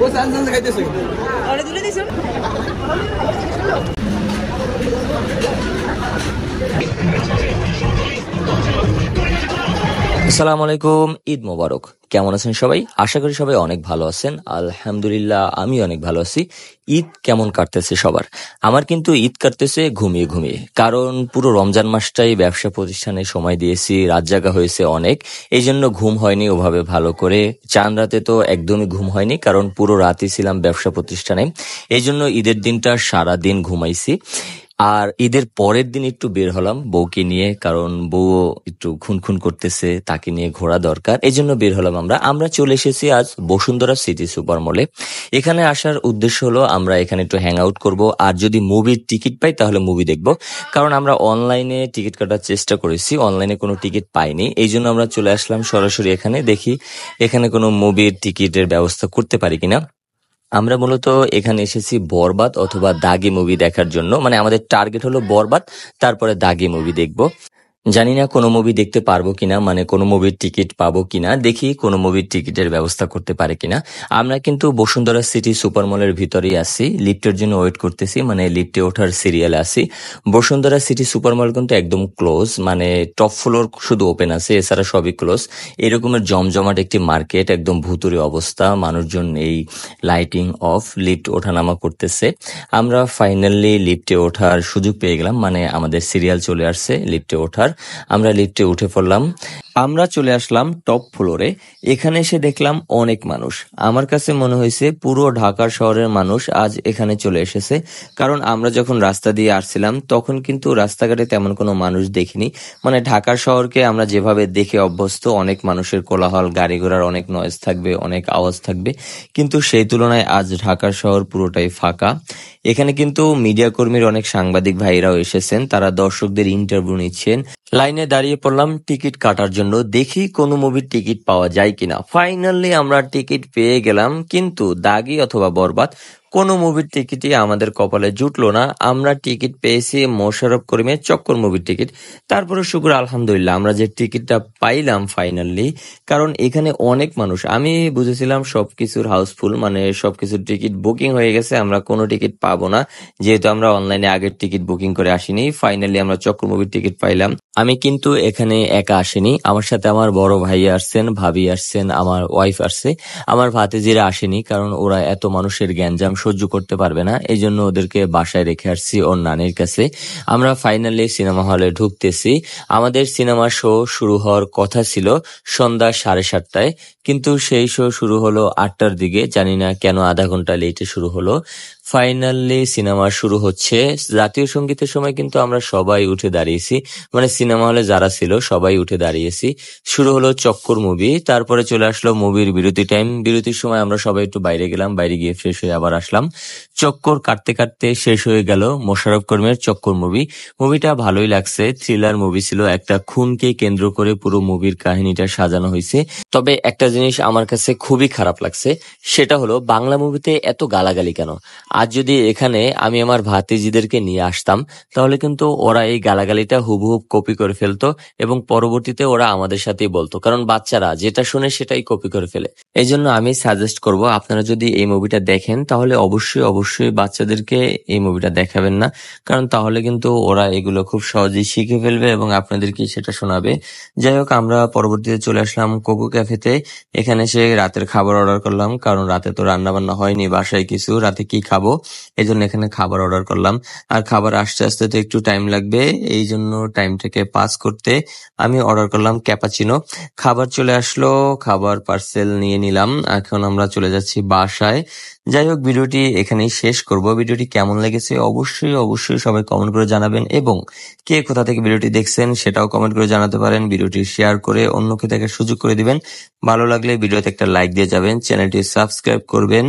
ও chance খাইতেছে ওরে তুলে দিছো আসসালামু আলাইকুম, ঈদ মোবারক। কেমন আছেন সবাই? আশা করি সবাই অনেক ভালো আছেন। আলহামদুলিল্লাহ, আমি অনেক ভালো আছি। ঈদ কেমন কাটতেছে সবার? আমার কিন্তু ঈদ কাটতেছে ঘুমিয়ে ঘুমিয়ে, কারণ পুরো রমজান মাসটাই ব্যবসা প্রতিষ্ঠানে সময় দিয়েছি, রাত জাগা হয়েছে অনেক, এই জন্য ঘুম হয়নি ওভাবে ভালো করে। চান রাতে তো একদমই ঘুম হয়নি, কারণ পুরো রাতই ছিলাম ব্যবসা প্রতিষ্ঠানে, এই জন্য ঈদের দিনটা সারা দিন ঘুমাইছি। আর ঈদের পরের দিন একটু বের হলাম বউকে নিয়ে, কারণ বউ একটু খুনখুন করতেছে, তাকে নিয়ে ঘোরা দরকার, এই জন্য বের হলাম। আমরা চলে এসেছি আজ বসুন্ধরা সিটি সুপার মলে। এখানে আসার উদ্দেশ্য হলো আমরা এখানে একটু হ্যাং আউট করবো, আর যদি মুভির টিকিট পাই তাহলে মুভি দেখবো। কারণ আমরা অনলাইনে টিকিট কাটার চেষ্টা করেছি, অনলাইনে কোনো টিকিট পাইনি, এই জন্য আমরা চলে আসলাম সরাসরি এখানে। দেখি এখানে কোনো মুভির টিকিটের ব্যবস্থা করতে পারি কিনা। আমরা মূলত এখানে এসেছি বরবাদ অথবা দাগি মুভি দেখার জন্য, মানে আমাদের টার্গেট হলো বরবাদ, তারপরে দাগি মুভি দেখবো। জানি না কোনো মুভি দেখতে পারবো কিনা, মানে কোনো মুভির টিকিট পাবো কিনা, দেখি কোনো মুভির টিকিটের ব্যবস্থা করতে পারে কিনা। আমরা কিন্তু বসুন্ধরা সিটি সুপার মলের ভিতরেই আছি, লিফটের জন্য ওয়েট করতেছি, মানে লিফটে ওঠার সিরিয়ালে আছি। বসুন্ধরা সিটি সুপার মল কিন্তু একদম ক্লোজ, মানে টপ ফ্লোর শুধু ওপেন আছে, এছাড়া সবই ক্লোজ। এরকমের জমজমাট একটি মার্কেট, একদম ভুতুরে অবস্থা, মানুষজন নেই, লাইটিং অফ, লিফট ওঠানামা করতেছে। আমরা ফাইনালি লিফটে ওঠার সুযোগ পেয়ে গেলাম, মানে আমাদের সিরিয়াল চলে আসছে লিফটে ওঠার। আমরা লিফটে উঠে পড়লাম, আমরা চলে আসলাম টপ ফ্লোরে। এখানে এসে দেখলাম অনেক মানুষ, আমার কাছে মনে হয়েছে পুরো ঢাকার শহরের মানুষ আজ এখানে চলে এসেছে। কারণ আমরা যখন রাস্তা দিয়ে আসছিলাম তখন কিন্তু রাস্তাঘাটে তেমন কোনো মানুষ দেখিনি, মানে ঢাকার শহরকে আমরা যেভাবে দেখে অভ্যস্ত, অনেক মানুষের কোলাহল, গাড়ি ঘোড়ার অনেক নয়েজ থাকবে, অনেক আওয়াজ থাকবে, কিন্তু সেই তুলনায় আজ ঢাকার শহর পুরোটাই ফাঁকা। এখানে কিন্তু মিডিয়া কর্মীর অনেক সাংবাদিক ভাইরাও এসেছেন, তারা দর্শকদের ইন্টারভিউ নিচ্ছেন। লাইনে দাঁড়িয়ে পড়লাম টিকিট কাটার জন্য, দেখি কোনো মুভির টিকিট পাওয়া যায় কিনা। ফাইনালি আমরা টিকিট পেয়ে গেলাম, কিন্তু দাগি অথবা বরবাদ কোনো মুভির টিকিটই আমাদের কপালে জুটলো না। আমরা টিকিট পেয়েছি মোশাররফ করিমের চক্কর মুভির টিকিট। তারপরে শুক্র আলহামদুলিল্লাহ আমরা যে টিকিটটা পাইলাম ফাইনালি, কারণ এখানে অনেক মানুষ। আমি বুঝেছিলাম সবকিছুর হাউসফুল, মানে সবকিছুর টিকিট বুকিং হয়ে গেছে, আমরা কোনো টিকিট পাবো না, যেহেতু আমরা অনলাইনে আগের টিকিট বুকিং করে আসিনি। ফাইনালি আমরা চক্কর মুভির টিকিট পাইলাম। আমি কিন্তু এখানে একা আসিনি, আমার সাথে আমার বড় ভাই আসছেন, ভাবি আসছেন, আমার ওয়াইফ আসছে। আমার ভাতিজিরা আসেনি, কারণ ওরা এত মানুষের গ্যাঞ্জাম সহ্য করতে পারবে না, এই জন্য ওদেরকে বাসায় রেখে আসছি ওর নানির কাছে। আমরা ফাইনালি সিনেমা হলে ঢুকতেছি। আমাদের সিনেমা শো শুরু হওয়ার কথা ছিল সন্ধ্যা 7:30টায়, কিন্তু সেই শো শুরু হলো 8টার দিকে। জানি না কেন আধা ঘন্টা লেটে শুরু হলো। ফাইনালি সিনেমা শুরু হচ্ছে। জাতীয় সঙ্গীতের সময় কিন্তু আমরা সবাই উঠে দাঁড়িয়েছি, মানে সিনেমা হলে যারা ছিল সবাই উঠে দাঁড়িয়েছি। শুরু হলো চক্কর মুভি, তারপরে চলে আসলো মুভির বিরতি টাইম। বিরতির সময় আমরা সবাই একটু বাইরে গেলাম, বাইরে গিয়ে ফ্রেশ হয়ে আবার আসলাম। চক্কর কাটতে কাটতে শেষ হয়ে গেল মোশাররফ করিমের চক্কর মুভি। মুভিটা ভালোই লাগছে, থ্রিলার মুভি ছিল, একটা খুনকে কেন্দ্র করে পুরো মুভির কাহিনীটা সাজানো হয়েছে। তবে একটা জিনিস আমার কাছে খুবই খারাপ লাগছে, সেটা হলো বাংলা মুভিতে এত গালাগালি কেন? আজ যদি এখানে আমি আমার ভাতিজিদেরকে নিয়ে আসতাম, তাহলে কিন্তু ওরা এই গালাগালিটা হুবহুব কপি করে ফেলতো, এবং পরবর্তীতে ওরা আমাদের সাথেই বলতো, কারণ বাচ্চারা যেটা শুনে সেটাই কপি করে ফেলে। এই জন্য আমি সাজেস্ট করব, আপনারা যদি এই মুভিটা দেখেন তাহলে অবশ্যই অবশ্যই বাচ্চাদেরকে এই মুভিটা দেখাবেন না, কারণ তাহলে কিন্তু ওরা এগুলো খুব সহজেই শিখে ফেলবে এবং আপনাদেরকে সেটা শোনাবে। যাই হোক, আমরা পরবর্তীতে চলে আসলাম কোকো ক্যাফেতে। এখানে এসে রাতের খাবার অর্ডার করলাম, কারণ রাতে তো রান্না বান্না হয়নি বাসায় কিছু, রাতে কি খাবো এই জন্য এখানে খাবার অর্ডার করলাম। আর খাবার আসতে আসতে তো একটু টাইম লাগবে, এই জন্য টাইমটাকে পাস করতে আমি অর্ডার করলাম ক্যাপাচিনো। খাবার চলে আসলো, খাবার পার্সেল নিয়ে নিলাম, এখন আমরা চলে যাচ্ছি বাসায়। যাই হোক, ভিডিওটি এখানেই শেষ করব। ভিডিওটি কেমন লেগেছে অবশ্যই অবশ্যই সবাই কমেন্ট করে জানাবেন, এবং কে কোথা থেকে ভিডিওটি দেখছেন সেটাও কমেন্ট করে জানাতে পারেন। ভিডিওটি শেয়ার করে অন্যকে দেখার সুযোগ করে দিবেন। ভালো লাগলে ভিডিওতে একটা লাইক দিয়ে যাবেন, চ্যানেলটি সাবস্ক্রাইব করবেন,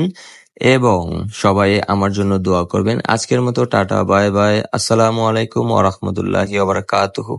এবং সবাই আমার জন্য দোয়া করবেন। আজকের মতো টাটা, বাই বাই, আসসালামু আলাইকুম ওয়া রাহমাতুল্লাহি ওয়া বারাকাতুহু।